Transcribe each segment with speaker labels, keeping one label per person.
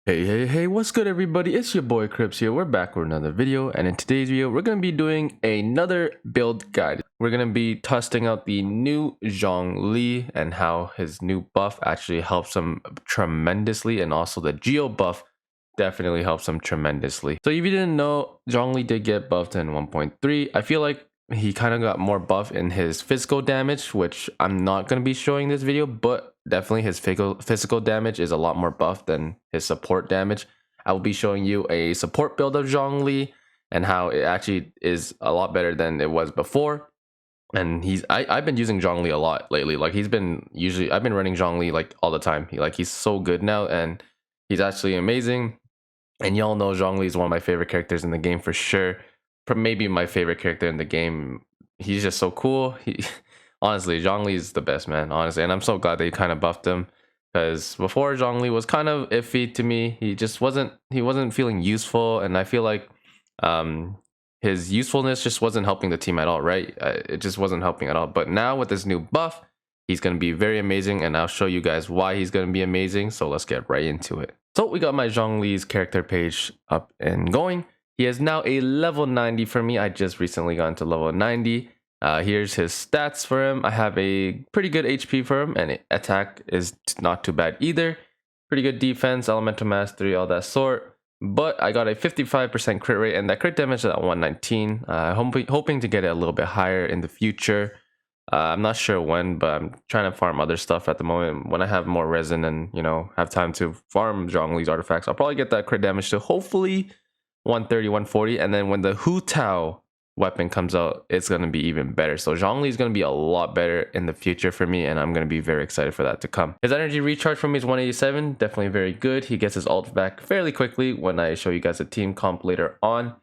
Speaker 1: Hey, what's good everybody? It's your boy Krypts here. We're back with another video, and in today's video, we're going to be doing another build guide. We're going to be testing out the new Zhongli and how his new buff actually helps him tremendously, and also the GEO buff definitely helps him tremendously. So if you didn't know, Zhongli did get buffed in 1.3. I feel like he kind of got more buff in his physical damage, which I'm not going to be showing this video, but definitely his physical damage is a lot more buff than his support damage. I will be showing you a support build of Zhongli and how it actually is a lot better than it was before. And I've been using Zhongli a lot lately. Like I've been running Zhongli like all the time. He's so good now, and he's actually amazing. And y'all know Zhongli is one of my favorite characters in the game for sure. Maybe my favorite character in the game. He's just so cool. Honestly, Zhongli is the best, man. Honestly, and I'm so glad they kind of buffed him, because before Zhongli was kind of iffy to me. He just wasn't feeling useful, and I feel like his usefulness just wasn't helping the team at all, right? It just wasn't helping at all. But now with this new buff, he's going to be very amazing, and I'll show you guys why he's going to be amazing. So let's get right into it. So we got my Zhongli's character page up and going. He is now a level 90 for me. I just recently got into level 90. Here's his stats for him. I have a pretty good HP for him, and attack is not too bad either. Pretty good defense, elemental mastery, all that sort. But I got a 55% crit rate, and that crit damage is at 119. Hoping to get it a little bit higher in the future. I'm not sure when, but I'm trying to farm other stuff at the moment. When I have more resin and, have time to farm Zhongli's artifacts, I'll probably get that crit damage to hopefully 130, 140. And then when the Hu Tao weapon comes out, it's going to be even better. So Zhongli is going to be a lot better in the future for me, and I'm going to be very excited for that to come. His energy recharge for me is 187. Definitely very good. He gets his ult back fairly quickly when I show you guys a team comp later on.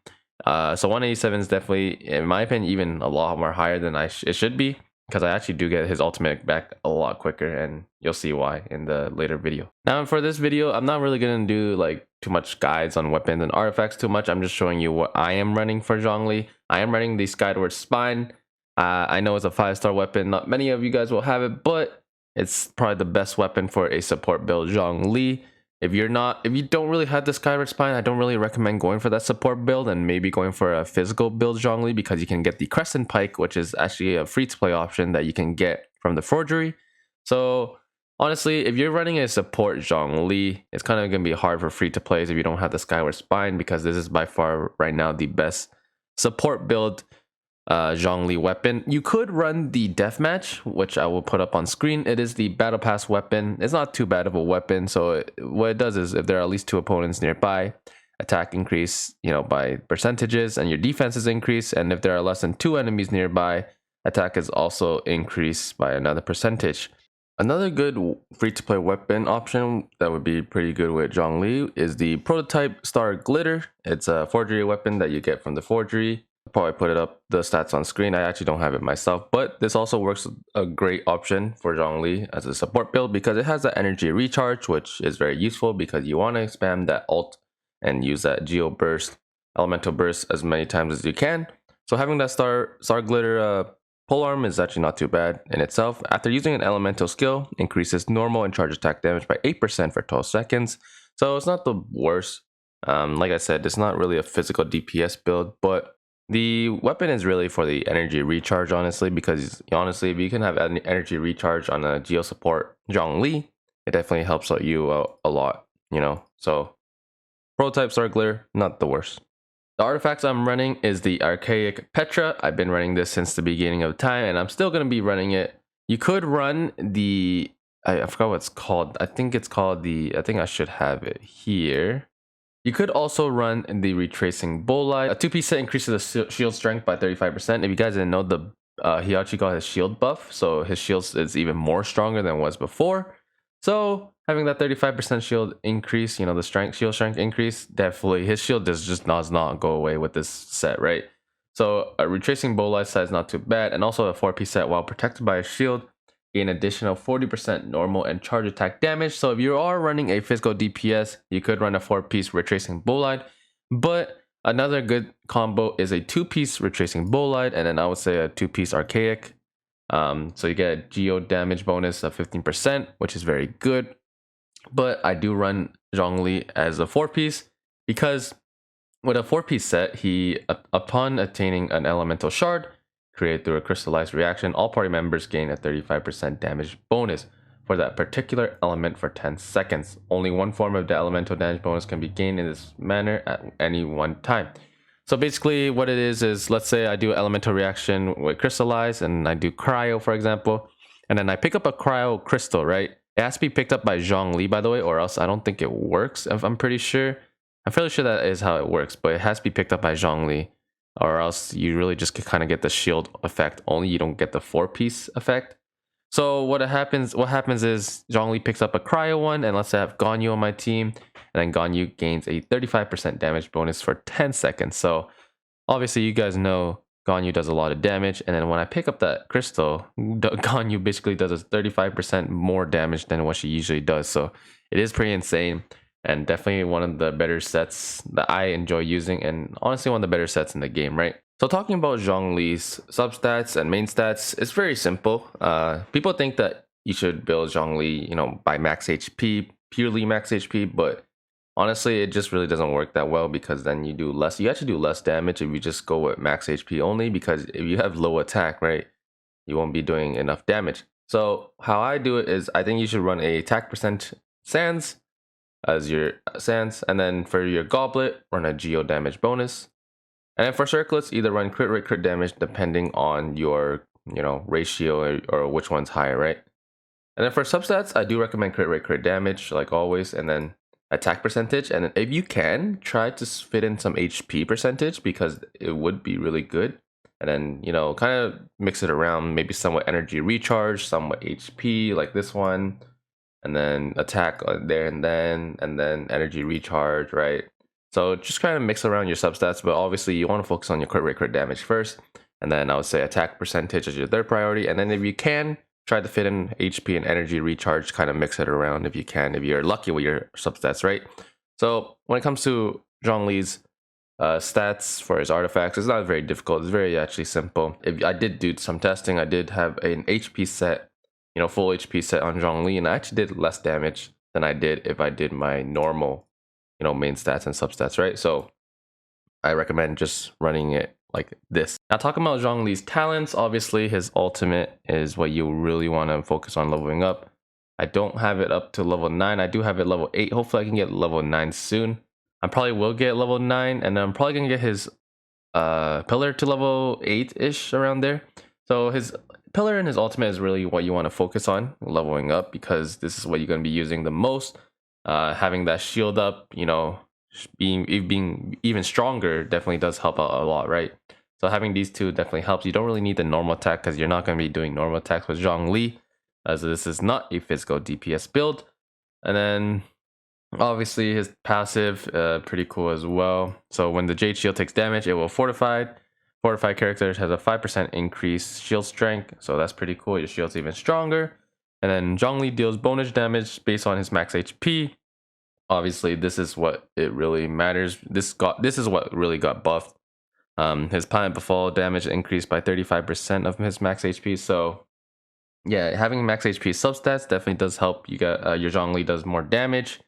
Speaker 1: So 187 is definitely, in my opinion, even a lot more higher than it should be, because I actually do get his ultimate back a lot quicker, and you'll see why in the later video. Now for this video, I'm not really going to do like too much guides on weapons and artifacts too much. I'm just showing you what I am running for Zhongli. I am running the Skyward Spine. I know it's a 5-star weapon. Not many of you guys will have it, but it's probably the best weapon for a support build Zhongli. If you don't really have the Skyward Spine, I don't really recommend going for that support build, and maybe going for a physical build Zhongli, because you can get the Crescent Pike, which is actually a free-to-play option that you can get from the forgery. So honestly, if you're running a support Zhongli, it's kind of going to be hard for free-to-plays if you don't have the Skyward Spine, because this is by far right now the best support build Zhongli weapon. You could run the deathmatch, which I will put up on screen. It is the battle pass weapon. It's not too bad of a weapon. So what it does is, if there are at least 2 opponents nearby, attack increase by percentages, and your defense is increased. And if there are less than 2 enemies nearby, attack is also increased by another percentage. Another good free-to-play weapon option that would be pretty good with Zhongli is the prototype Star Glitter. It's a forgery weapon that you get from the forgery. I'll probably put it up, the stats on screen. I actually don't have it myself, but this also works a great option for Zhongli as a support build, because it has the energy recharge, which is very useful because you want to spam that ult and use that Geo burst, elemental burst as many times as you can. So having that Star Glitter polearm is actually not too bad in itself. After using an elemental skill, increases normal and charge attack damage by 8% for 12 seconds. So it's not the worst. Like I said, it's not really a physical DPS build, but the weapon is really for the energy recharge, honestly, because honestly, if you can have energy recharge on a Geo support Zhongli, it definitely helps out you a lot, So prototype Star Glitter, not the worst. The artifacts I'm running is the Archaic Petra. I've been running this since the beginning of time, and I'm still going to be running it. You could run the, I forgot what it's called. I think I should have it here. You could also run the Retracing Bolide. A 2-piece set increases the shield strength by 35%. If you guys didn't know, he actually got his shield buff, so his shield is even more stronger than it was before. So having that 35% shield increase, the shield strength increase, definitely his shield just does not go away with this set, right? So a Retracing Bolide set is not too bad, and also a 4-piece set, while protected by a shield, gain additional 40% normal and charge attack damage. So if you are running a physical DPS, you could run a 4-piece Retracing Bolide, but another good combo is a 2-piece Retracing Bolide, and then I would say a 2-piece Archaic. So you get a GEO damage bonus of 15%, which is very good. but I do run Zhongli as a 4-piece because with a 4-piece set, upon attaining an elemental shard created through a crystallized reaction, all party members gain a 35% damage bonus for that particular element for 10 seconds. Only one form of the elemental damage bonus can be gained in this manner at any one time. So basically what it is let's say I do elemental reaction with crystallize and I do cryo, for example, and then I pick up a cryo crystal, right? It has to be picked up by Zhongli, by the way, or else I don't think it works. I'm pretty sure. I'm fairly sure that is how it works, but it has to be picked up by Zhongli, or else you really just kind of get the shield effect only. You don't get the 4-piece effect. So what happens is Zhongli picks up a cryo one, and let's say I have Ganyu on my team, and then Ganyu gains a 35% damage bonus for 10 seconds. So obviously you guys know Ganyu does a lot of damage, and then when I pick up that crystal, Ganyu basically does a 35% more damage than what she usually does. So it is pretty insane, and definitely one of the better sets that I enjoy using, and honestly one of the better sets in the game, right? So talking about Zhongli's substats and main stats, it's very simple. People think that you should build Zhongli, you know, by max HP, purely max HP, but honestly, it just really doesn't work that well because then you actually do less damage if you just go with max HP only, because if you have low attack, right, you won't be doing enough damage. So how I do it is I think you should run a attack percent sans as your sans, and then for your goblet, run a GEO damage bonus. And then for circlets, either run crit rate, crit damage, depending on your, you know, ratio or which one's higher, right? And then for substats, I do recommend crit rate, crit damage, like always, and then attack percentage. And then if you can, try to fit in some HP percentage because it would be really good. And then, you know, kind of mix it around, maybe somewhat energy recharge, somewhat HP, like this one, and then attack there and then energy recharge, right? So just kind of mix around your substats, but obviously you want to focus on your crit rate, crit damage first, and then I would say attack percentage as your third priority, and then if you can, try to fit in HP and energy recharge, kind of mix it around if you can, if you're lucky with your substats, right? So when it comes to Zhongli's stats for his artifacts, it's not very difficult. It's very actually simple. If I did do some testing, I did have an HP set, you know, full HP set on Zhongli, and I actually did less damage than I did if I did my normal, you know, main stats and substats, right? So I recommend just running it like this. Now talking about Zhongli's talents, obviously his ultimate is what you really want to focus on leveling up. I don't have it up to level 9. I do have it level 8. Hopefully I can get level 9 soon. I probably will get level 9, and then I'm probably gonna get his pillar to level 8-ish, around there. So his pillar and his ultimate is really what you want to focus on leveling up, because this is what you're going to be using the most. Having that shield up, you know, being even stronger definitely does help out a lot, right? So having these two definitely helps. You don't really need the normal attack because you're not going to be doing normal attacks with Zhongli, as this is not a physical DPS build. And then obviously his passive, pretty cool as well. So when the Jade Shield takes damage, it will fortify. Fortified characters has a 5% increase shield strength, so that's pretty cool. Your shield's even stronger. And then Zhongli deals bonus damage based on his max HP. Obviously, this is what it really matters. This is what really got buffed. His Planet Befall damage increased by 35% of his max HP. So yeah, having max HP substats definitely does help. You got your Zhongli does more damage,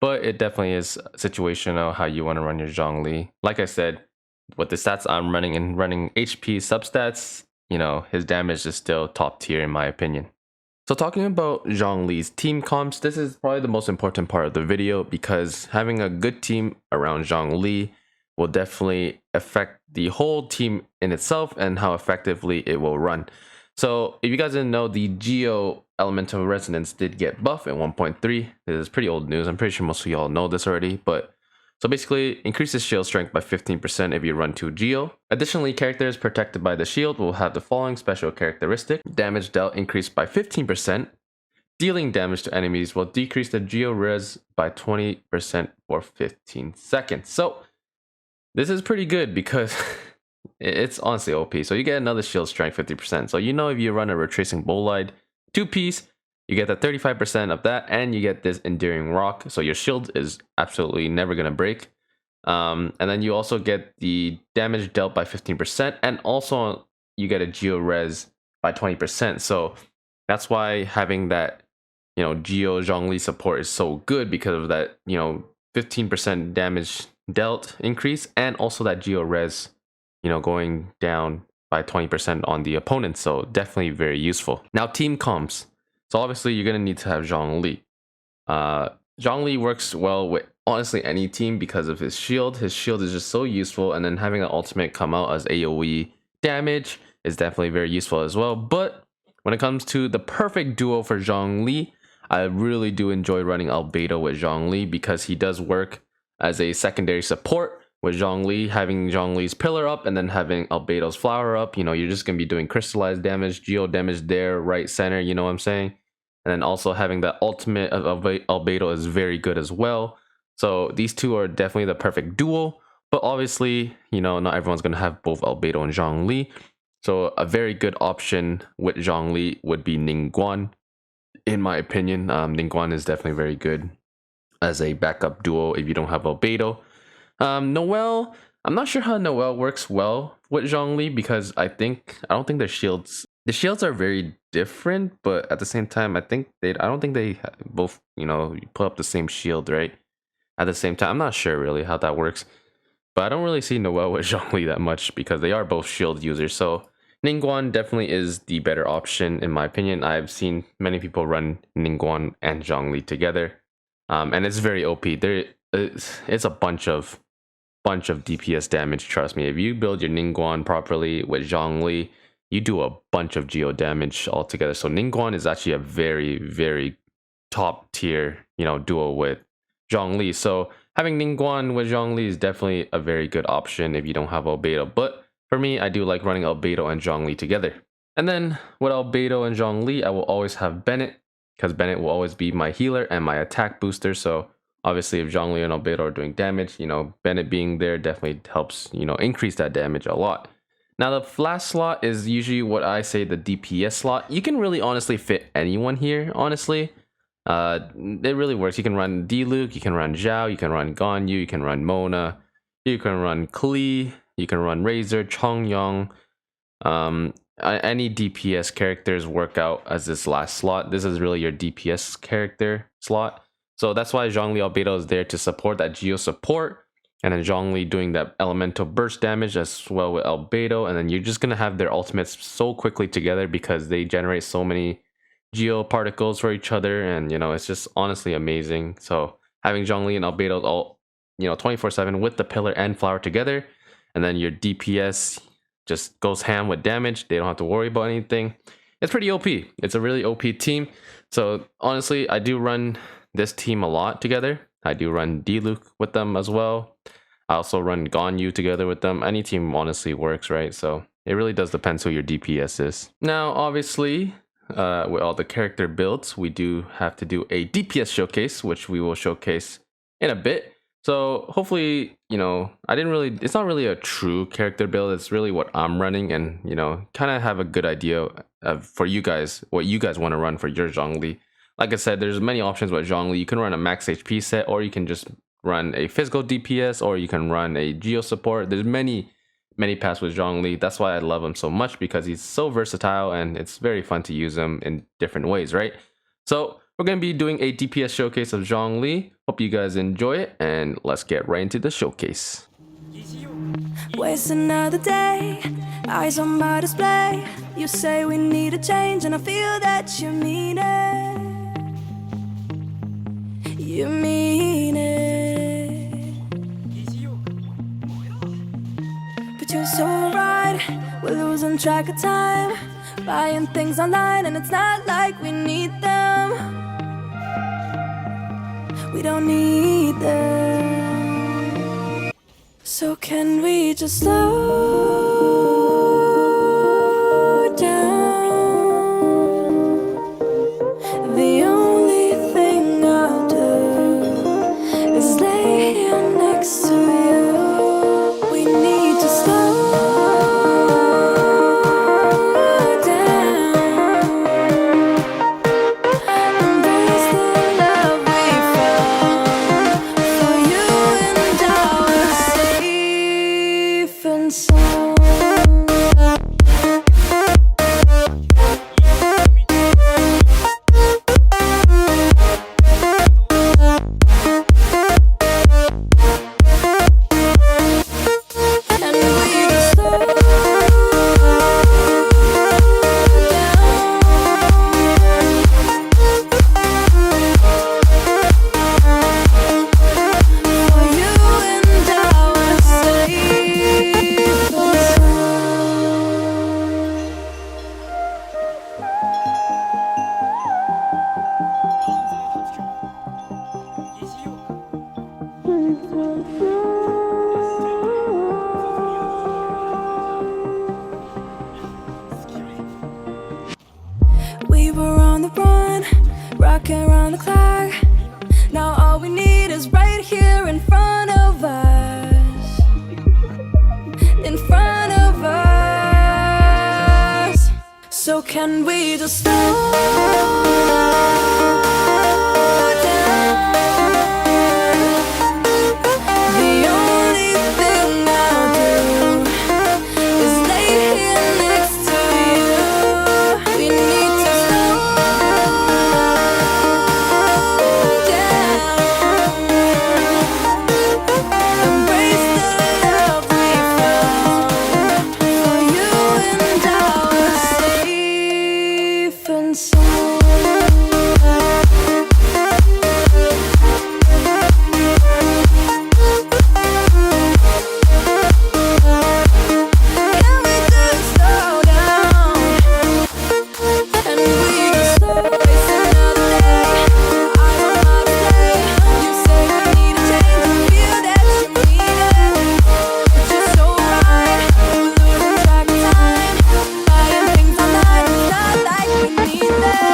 Speaker 1: but it definitely is situational how you want to run your Zhongli. Like I said, with the stats I'm running and running HP substats, you know, his damage is still top tier in my opinion. So talking about Zhongli's team comps, this is probably the most important part of the video, because having a good team around Zhongli will definitely affect the whole team in itself and how effectively it will run. So if you guys didn't know, the GEO Elemental Resonance did get buffed at 1.3. This is pretty old news. I'm pretty sure most of y'all know this already, but so basically, increases shield strength by 15% if you run 2 GEO. Additionally, characters protected by the shield will have the following special characteristic. Damage dealt increased by 15%. Dealing damage to enemies will decrease the GEO res by 20% for 15 seconds. So this is pretty good because it's honestly OP. So you get another shield strength 50%. So you know, if you run a retracing bolide 2-piece, you get the 35% of that, and you get this enduring rock, so your shield is absolutely never gonna break. And then you also get the damage dealt by 15%, and also you get a geo res by 20%. So that's why having that GEO Zhongli support is so good because of that 15% damage dealt increase, and also that GEO res going down by 20% on the opponent. So definitely very useful. Now team comps. So obviously you're gonna need to have Zhongli. Zhongli works well with honestly any team because of his shield. His shield is just so useful, and then having an ultimate come out as AoE damage is definitely very useful as well. But when it comes to the perfect duo for Zhongli, I really do enjoy running Albedo with Zhongli because he does work as a secondary support with Zhongli, having Zhongli's pillar up and then having Albedo's flower up. You're just going to be doing crystallized damage, geo damage there, right center, you know what I'm saying? And then also having that ultimate of Albedo is very good as well. So these two are definitely the perfect duo. But obviously, not everyone's going to have both Albedo and Zhongli. So a very good option with Zhongli would be Ningguang. In my opinion, Ningguang is definitely very good as a backup duo if you don't have Albedo. Noelle, I'm not sure how Noelle works well with Zhongli because I don't think the shields are very different, but at the same time I don't think they both put up the same shield, right? At the same time, I'm not sure really how that works, but I don't really see Noelle with Zhongli that much because they are both shield users. So Ningguang definitely is the better option in my opinion. I've seen many people run Ningguang and Zhongli together, and it's very OP. It's a bunch of DPS damage. Trust me, if you build your Ningguang properly with Zhongli, you do a bunch of geo damage altogether. So Ningguang is actually a very, very top tier duo with Zhongli. So having Ningguang with Zhongli is definitely a very good option if you don't have Albedo. But for me, I do like running Albedo and Zhongli together. And then with Albedo and Zhongli, I will always have Bennett because Bennett will always be my healer and my attack booster. So obviously if Zhongli and Albedo are doing damage, Bennett being there definitely helps, increase that damage a lot. Now the last slot is usually what I say the DPS slot. You can really honestly fit anyone here, honestly. It really works. You can run Diluc, you can run Zhao, you can run Ganyu, you can run Mona, you can run Klee, you can run Razor, Chongyong. Any DPS characters work out as this last slot. This is really your DPS character slot. So that's why Zhongli Albedo is there to support that Geo support. And then Zhongli doing that elemental burst damage as well with Albedo. And then you're just going to have their ultimates so quickly together because they generate so many Geo particles for each other. And, it's just honestly amazing. So having Zhongli and Albedo all, 24/7 with the pillar and flower together. And then your DPS just goes ham with damage. They don't have to worry about anything. It's pretty OP. It's a really OP team. So honestly, I do run this team a lot together. I do run Diluc with them as well. I also run Ganyu together with them. Any team honestly works, right? So it really does depend who your DPS is. Now, obviously, with all the character builds, we do have to do a DPS showcase, which we will showcase in a bit. So hopefully, it's not really a true character build. It's really what I'm running and, kind of have a good idea of for you guys, what you guys want to run for your Zhongli. Like I said, there's many options with Zhongli. You can run a max HP set, or you can just run a physical DPS, or you can run a Geo support. There's many paths with Zhongli. That's why I love him so much, because he's so versatile and it's very fun to use him in different ways, right? So we're going to be doing a DPS showcase of Zhongli. Hope you guys enjoy it, and let's get right into the showcase.
Speaker 2: Waste another day, eyes on my display. You say we need a change, and I feel that you mean it. You mean it. But you're so right, we're losing track of time, buying things online, and it's not like we need them. We don't need them. So can we just slow down? The only thing I'll do is lay here next to you. We need to slow down. Embrace the love we found. For you and I were safe and sound. We were on the run, rocking around the clock. Now all we need is right here in front of us. In front of us. So can we just slow down? The only thing I'll do is lay here next to you. We need to slow down. Embrace the love we found. For you and I are safe and sound. Can we just slow down? And we just slow waste another day. I don't know how to stay. You say you need a change, you feel that you need it. But you're so right, we're losing track of time. Buying things online, it's not like we need them.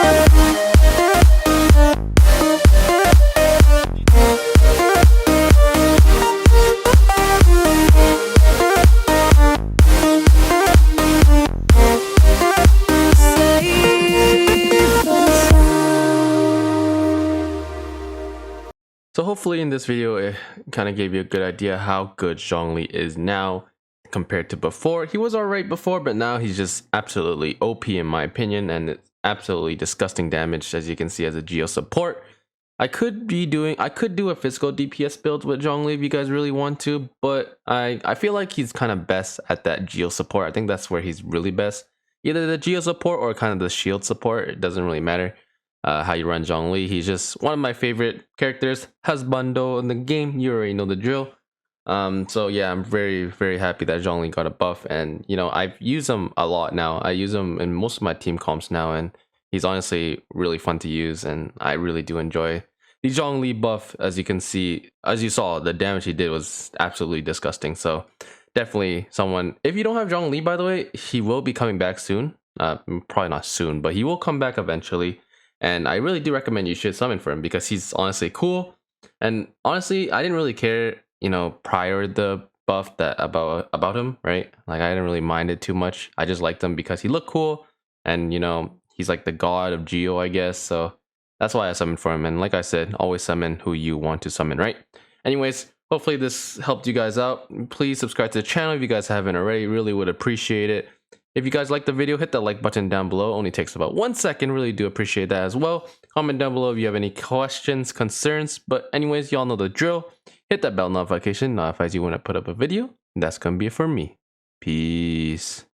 Speaker 1: So hopefully in this video it kind of gave you a good idea how good Zhongli is now compared to before. He was alright before, but now he's just absolutely OP in my opinion, and it's absolutely disgusting damage, as you can see, as a GEO support. I could do a physical DPS build with Zhongli if you guys really want to, but I feel like he's kind of best at that GEO support. I think that's where he's really best. Either the GEO support or kind of the shield support. It doesn't really matter how you run Zhongli. He's just one of my favorite characters. Husbando in the game, you already know the drill. So yeah, I'm very, very happy that Zhongli got a buff, and you know, I've used him a lot now. I use him in most of my team comps now, and he's honestly really fun to use, and I really do enjoy the Zhongli buff. As you can see, as you saw, the damage he did was absolutely disgusting. So definitely someone, if you don't have Zhongli, by the way, he will be coming back soon. Probably not soon, but he will come back eventually. And I really do recommend you should summon for him because he's honestly cool. And honestly, I didn't really care, you know, prior the buff that about him, right? Like I didn't really mind it too much. I just liked him because he looked cool, and you know, he's like the god of GEO, I guess. So that's why I summoned for him. And like I said, always summon who you want to summon, right? Anyways, hopefully this helped you guys out. Please subscribe to the channel if you guys haven't already. Really would appreciate it. If you guys like the video, hit that like button down below. Only takes about 1 second. Really do appreciate that as well. Comment down below if you have any questions, concerns. But anyways, y'all know the drill. Hit that bell notification, notifies you when I put up a video. And that's gonna be it for me. Peace.